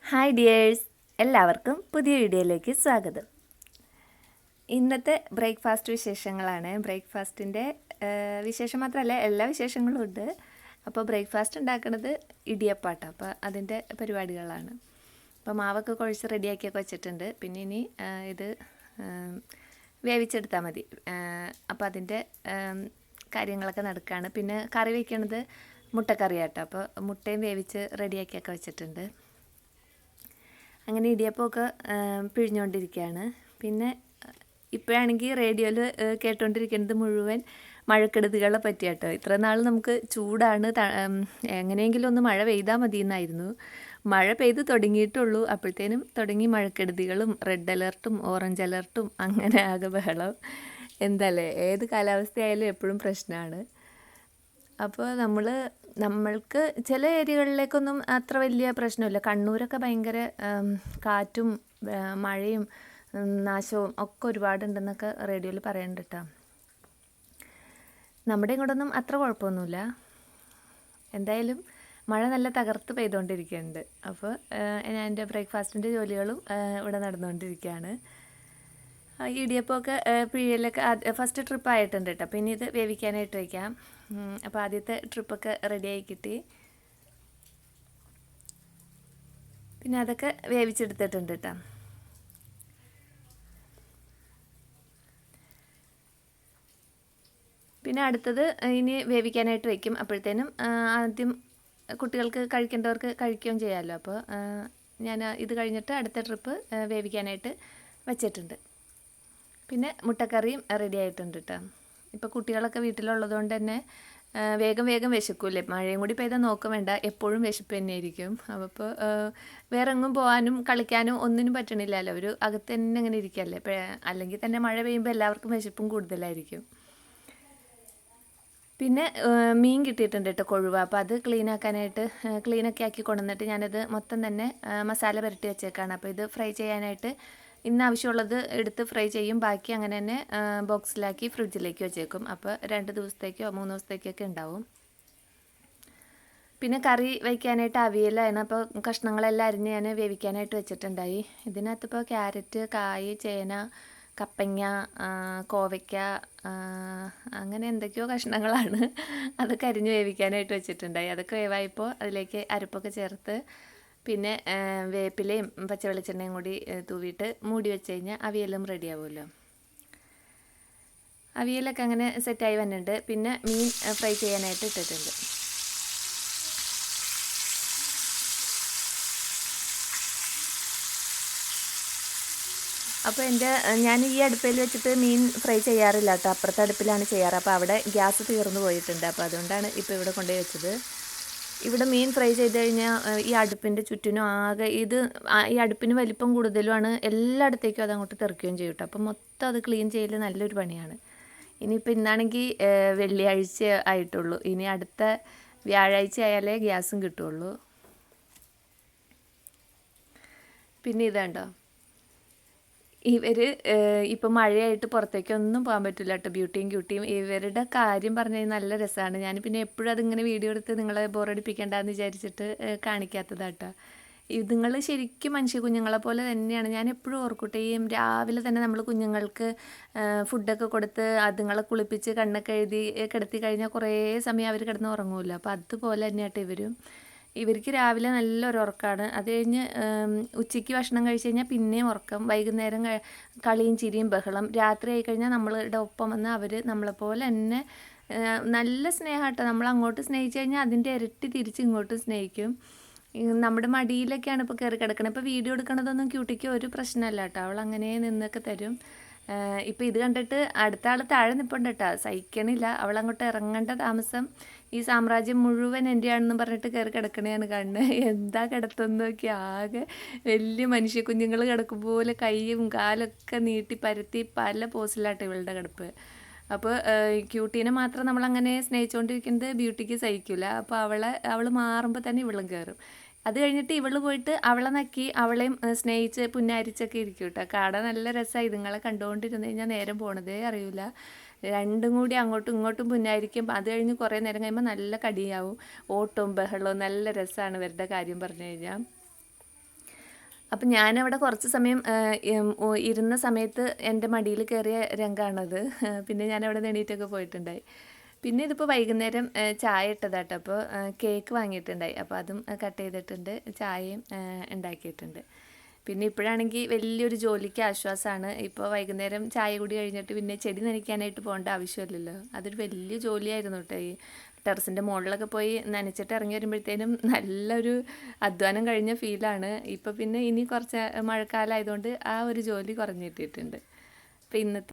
Hi dears, എല്ലാവർക്കും പുതിയ വീഡിയോയിലേക്ക് സ്വാഗതം. ഇന്നത്തെ ബ്രേക്ക്ഫാസ്റ്റ് വിശേഷങ്ങളാണ്. ബ്രേക്ക്ഫാസ്റ്റിൻ്റെ വിശേഷം മാത്രമല്ല, എല്ലാ വിശേഷങ്ങളും ഉണ്ട്. അപ്പോൾ ബ്രേക്ക്ഫാസ്റ്റ് ഉണ്ടാക്കുന്നത് ഇടിയപ്പാട്ടോ. അപ്പോൾ അതിൻ്റെ പരിപാടികളാണ്. അപ്പോൾ മാവൊക്കെ കുഴച്ച് റെഡിയാക്കിയൊക്കെ വെച്ചിട്ടുണ്ട്. പിന്നെ ഇനി ഇത് വേവിച്ചെടുത്താൽ മതി. അപ്പോൾ അതിൻ്റെ കാര്യങ്ങളൊക്കെ നടക്കുകയാണ്. പിന്നെ കറി വയ്ക്കണത് മുട്ടക്കറിയാട്ടോ. അപ്പോൾ മുട്ടയും വേവിച്ച് റെഡിയാക്കിയൊക്കെ വെച്ചിട്ടുണ്ട്. അങ്ങനെ ഇടിയപ്പമൊക്കെ പിഴിഞ്ഞുകൊണ്ടിരിക്കുകയാണ്. പിന്നെ ഇപ്പോഴാണെങ്കിൽ റേഡിയോയിൽ കേട്ടുകൊണ്ടിരിക്കുന്നത് മുഴുവൻ മഴക്കെടുതികളെ പറ്റിയാട്ടോ. ഇത്ര നാൾ നമുക്ക് ചൂടാണ്, എങ്ങനെയെങ്കിലും ഒന്ന് മഴ പെയ്താൽ മതി എന്നായിരുന്നു. മഴ പെയ്ത് തുടങ്ങിയിട്ടുള്ളൂ, അപ്പോഴത്തേനും തുടങ്ങി മഴക്കെടുതികളും റെഡ് അലർട്ടും ഓറഞ്ച് അലർട്ടും അങ്ങനെ ആകെ ബഹളം. എന്തല്ലേ, ഏത് കാലാവസ്ഥയായാലും എപ്പോഴും പ്രശ്നമാണ്. അപ്പോൾ നമ്മൾക്ക് ചില ഏരിയകളിലേക്കൊന്നും അത്ര വലിയ പ്രശ്നമില്ല. കണ്ണൂരൊക്കെ ഭയങ്കര കാറ്റും മഴയും നാശവും ഒക്കെ ഒരുപാടുണ്ടെന്നൊക്കെ റേഡിയോയിൽ പറയുന്നുണ്ട് കേട്ടോ. നമ്മുടെ ഇങ്ങോട്ടൊന്നും അത്ര കുഴപ്പമൊന്നുമില്ല. എന്തായാലും മഴ നല്ല തകർത്ത് പെയ്തുകൊണ്ടിരിക്കുന്നുണ്ട്. അപ്പോൾ ഞാൻ എൻ്റെ ബ്രേക്ക്ഫാസ്റ്റിൻ്റെ ജോലികളും ഇവിടെ നടന്നുകൊണ്ടിരിക്കുകയാണ്. ഇടിയപ്പമൊക്കെ പിഴിയലൊക്കെ ഫസ്റ്റ് ട്രിപ്പ് ആയിട്ടുണ്ട് കേട്ടോ. പിന്നെ ഇത് വേവിക്കാനായിട്ട് വയ്ക്കാം. അപ്പോൾ ആദ്യത്തെ ട്രിപ്പൊക്കെ റെഡിയായി കിട്ടി. പിന്നെ അതൊക്കെ വേവിച്ചെടുത്തിട്ടുണ്ട് കേട്ടോ. പിന്നെ അടുത്തത് ഇനി വേവിക്കാനായിട്ട് വയ്ക്കും. അപ്പോഴത്തേനും ആദ്യം കുട്ടികൾക്ക് കഴിക്കേണ്ടവർക്ക് കഴിക്കുകയും ചെയ്യാമല്ലോ. അപ്പോൾ ഞാൻ ഇത് കഴിഞ്ഞിട്ട് അടുത്ത ട്രിപ്പ് വേവിക്കാനായിട്ട് വച്ചിട്ടുണ്ട്. പിന്നെ മുട്ടക്കറിയും റെഡി ആയിട്ടുണ്ട് കേട്ടോ. ഇപ്പോൾ കുട്ടികളൊക്കെ വീട്ടിലുള്ളത് കൊണ്ട് തന്നെ വേഗം വേഗം വിശക്കൂല്ലേ. മഴയും കൂടി പെയ്താൽ നോക്കും വേണ്ട, എപ്പോഴും വിശപ്പ് തന്നെയായിരിക്കും. അപ്പോൾ വേറെ എങ്ങും പോകാനും കളിക്കാനും ഒന്നിനും പറ്റണില്ലല്ലോ. ഒരു അകത്ത് തന്നെ ഇങ്ങനെ ഇരിക്കല്ലേ. അല്ലെങ്കിൽ തന്നെ മഴ പെയ്യുമ്പോൾ എല്ലാവർക്കും വിശപ്പും കൂടുതലായിരിക്കും. പിന്നെ മീൻ കിട്ടിയിട്ടുണ്ട് കേട്ടോ, കൊഴുവ. അപ്പോൾ അത് ക്ലീനൊക്കെ ആക്കി കൊണ്ടുവന്നിട്ട് ഞാനത് മൊത്തം തന്നെ മസാല പുരട്ടി വെച്ചേക്കാണ്. അപ്പോൾ ഇത് ഫ്രൈ ചെയ്യാനായിട്ട് ഇന്ന് ആവശ്യമുള്ളത് എടുത്ത് ഫ്രൈ ചെയ്യും. ബാക്കി അങ്ങനെ തന്നെ ബോക്സിലാക്കി ഫ്രിഡ്ജിലേക്ക് വെച്ചേക്കും. അപ്പോൾ 2 ദിവസത്തേക്കോ 3 ദിവസത്തേക്കൊക്കെ ഉണ്ടാവും. പിന്നെ കറി വയ്ക്കാനായിട്ട് അവിയലാണ്. അപ്പോൾ കഷ്ണങ്ങളെല്ലാം അരിഞ്ഞ് ഞാൻ വേവിക്കാനായിട്ട് വെച്ചിട്ടുണ്ടായി. ഇതിനകത്തിപ്പോൾ ക്യാരറ്റ്, കായ്, ചേന, കപ്പങ്ങ, കോവയ്ക്ക, അങ്ങനെ എന്തൊക്കെയോ കഷ്ണങ്ങളാണ്. അതൊക്കെ അരിഞ്ഞ് വേവിക്കാനായിട്ട് വെച്ചിട്ടുണ്ടായി. അതൊക്കെ വേവായപ്പോൾ അതിലേക്ക് അരപ്പൊക്കെ ചേർത്ത് പിന്നെ വേപ്പിലയും പച്ച വെളിച്ചെണ്ണയും കൂടി തൂവിയിട്ട് മൂടി വെച്ച് കഴിഞ്ഞാൽ അവിയലും റെഡി ആവുമല്ലോ. അവിയലൊക്കെ അങ്ങനെ സെറ്റായി വന്നിട്ടുണ്ട്. പിന്നെ മീൻ ഫ്രൈ ചെയ്യാനായിട്ട് ഇട്ടിട്ടുണ്ട്. അപ്പോൾ ഞാൻ ഈ അടുപ്പിൽ വെച്ചിട്ട് മീൻ ഫ്രൈ ചെയ്യാറില്ല കേട്ടോ. അപ്പുറത്തെ അടുപ്പിലാണ് ചെയ്യാറ്. അപ്പോൾ അവിടെ ഗ്യാസ് തീർന്നു പോയിട്ടുണ്ട്. അപ്പോൾ അതുകൊണ്ടാണ് ഇപ്പോൾ ഇവിടെ കൊണ്ടുപോയി വെച്ചത്. ഇവിടെ മീൻ ഫ്രൈ ചെയ്ത് കഴിഞ്ഞാൽ ഈ അടുപ്പിൻ്റെ ചുറ്റിനും ആകെ ഈ അടുപ്പിന് വലിപ്പം കൂടുതലുമാണ്. എല്ലായിടത്തേക്കും അത് അങ്ങോട്ട് തെറിക്കുകയും ചെയ്യും കേട്ടോ. അപ്പോൾ മൊത്തം അത് ക്ലീൻ ചെയ്യൽ നല്ലൊരു പണിയാണ്. ഇനിയിപ്പോൾ ഇന്നാണെങ്കിൽ വെള്ളിയാഴ്ച ആയിട്ടുള്ളൂ. ഇനി അടുത്ത വ്യാഴാഴ്ച ആയാലേ ഗ്യാസും കിട്ടുള്ളൂ. പിന്നെ ഇതുണ്ടോ, ഇപ്പോൾ മഴയായിട്ട് പുറത്തേക്കൊന്നും പോകാൻ പറ്റില്ല കേട്ടോ. ബ്യൂട്ടിയും ഇവരുടെ കാര്യം പറഞ്ഞു കഴിഞ്ഞാൽ നല്ല രസമാണ്. ഞാൻ പിന്നെ എപ്പോഴും അതിങ്ങനെ വീഡിയോ എടുത്ത് നിങ്ങളെ ബോറടിപ്പിക്കേണ്ടെന്ന് വിചാരിച്ചിട്ട് കാണിക്കാത്തതാട്ടോ. ഇതുങ്ങൾ ശരിക്കും മനുഷ്യ കുഞ്ഞുങ്ങളെ പോലെ തന്നെയാണ്. ഞാൻ എപ്പോഴും ഓർക്കൂട്ടെയും രാവിലെ തന്നെ നമ്മൾ കുഞ്ഞുങ്ങൾക്ക് ഫുഡൊക്കെ കൊടുത്ത് അതുങ്ങളെ കുളിപ്പിച്ച് കണ്ണൊക്കെ എഴുതി കിടത്തി കഴിഞ്ഞാൽ കുറേ സമയം അവർ കിടന്ന് ഉറങ്ങുമല്ലോ. അപ്പോൾ അതുപോലെ തന്നെയാട്ടോ ഇവർക്ക് രാവിലെ നല്ലൊരു ഉറക്കമാണ്. അത് കഴിഞ്ഞ് ഉച്ചയ്ക്ക് ഭക്ഷണം കഴിച്ച് കഴിഞ്ഞാൽ പിന്നെയും ഉറക്കം. വൈകുന്നേരം കളിയും ചിരിയും ബഹളം. രാത്രി ആയി കഴിഞ്ഞാൽ നമ്മളുടെ ഒപ്പം വന്ന് അവർ നമ്മളെപ്പോലെ തന്നെ നല്ല സ്നേഹമാട്ടോ. നമ്മൾ അങ്ങോട്ട് സ്നേഹിച്ച് കഴിഞ്ഞാൽ അതിൻ്റെ ഇരട്ടി തിരിച്ച് ഇങ്ങോട്ടും സ്നേഹിക്കും. നമ്മുടെ മടിയിലൊക്കെയാണ് ഇപ്പോൾ കയറി കിടക്കണത്. ഇപ്പോൾ വീഡിയോ എടുക്കണതൊന്നും ക്യൂട്ടിക്ക് ഒരു പ്രശ്നമല്ല കേട്ടോ. അവൾ അങ്ങനെ നിന്നൊക്കെ തരും. ഇപ്പോൾ ഇത് കണ്ടിട്ട് അടുത്ത ആൾ താഴെ നിൽപ്പുണ്ട് കേട്ടോ. സഹിക്കണില്ല. അവളങ്ങോട്ട് ഇറങ്ങേണ്ട താമസം. ഈ സാമ്രാജ്യം മുഴുവൻ എൻ്റെയാണെന്ന് പറഞ്ഞിട്ട് കയറി കിടക്കണേയാണ് കാണുന്നത്. എന്താ കിടത്തുന്ന നോക്കി, ആകെ വലിയ മനുഷ്യ കുഞ്ഞുങ്ങൾ കിടക്കും പോലെ കൈയും കാലൊക്കെ നീട്ടി പരത്തി പല പോസിലാട്ടോ ഇവളുടെ കിടപ്പ്. അപ്പോൾ ക്യൂട്ടീനെ മാത്രം നമ്മളങ്ങനെ സ്നേഹിച്ചുകൊണ്ടിരിക്കുന്നത് ബ്യൂട്ടിക്ക് സഹിക്കില്ല. അപ്പോൾ അവൾ മാറുമ്പോൾ തന്നെ ഇവളും കയറും. അത് കഴിഞ്ഞിട്ട് ഇവള് പോയിട്ട് അവളെ നക്കി അവളെയും സ്നേഹിച്ച് പുന്നാരിച്ചൊക്കെ ഇരിക്കും കേട്ടോ. കാണാൻ നല്ല രസമാണ്. ഇതുങ്ങളെ കണ്ടുകൊണ്ടിരുന്ന് കഴിഞ്ഞാൽ നേരം പോണതേ അറിയില്ല. രണ്ടും കൂടി അങ്ങോട്ടും ഇങ്ങോട്ടും പുന്നായിരിക്കും. അത് കഴിഞ്ഞ് കുറേ നേരം കഴിയുമ്പോൾ നല്ല കടിയാവും. ഓട്ടവും ബഹളവും നല്ല രസമാണ് ഇവരുടെ കാര്യം പറഞ്ഞു കഴിഞ്ഞാൽ. അപ്പം ഞാനവിടെ കുറച്ച് സമയം ഇരുന്ന സമയത്ത് എൻ്റെ മടിയിൽ കയറിയ രംഗമാണത്. പിന്നെ ഞാനവിടെ നിന്ന് എണീറ്റൊക്കെ പോയിട്ടുണ്ടായി. പിന്നെ ഇതിപ്പോൾ വൈകുന്നേരം ചായ ഇട്ടതാട്ടോ. അപ്പോൾ കേക്ക് വാങ്ങിയിട്ടുണ്ടായി. അപ്പോൾ അതും കട്ട് ചെയ്തിട്ടുണ്ട്, ചായയും ഉണ്ടാക്കിയിട്ടുണ്ട്. പിന്നെ ഇപ്പോഴാണെങ്കിൽ വലിയൊരു ജോലിക്ക് ആശ്വാസമാണ്. ഇപ്പോൾ വൈകുന്നേരം ചായ കൂടി കഴിഞ്ഞിട്ട് പിന്നെ ചെടി നനയ്ക്കാനായിട്ട് പോകേണ്ട ആവശ്യമില്ലല്ലോ. അതൊരു വലിയ ജോലിയായിരുന്നു കേട്ടോ. ഈ ടെറസിൻ്റെ മുകളിലൊക്കെ പോയി നനച്ചിട്ട് ഇറങ്ങി വരുമ്പോഴത്തേനും നല്ലൊരു അധ്വാനം കഴിഞ്ഞ ഫീലാണ്. ഇപ്പോൾ പിന്നെ ഇനി കുറച്ച് മഴക്കാലമായതുകൊണ്ട് ആ ഒരു ജോലി കുറഞ്ഞിട്ടിട്ടുണ്ട്. അപ്പോൾ ഇന്നത്തെ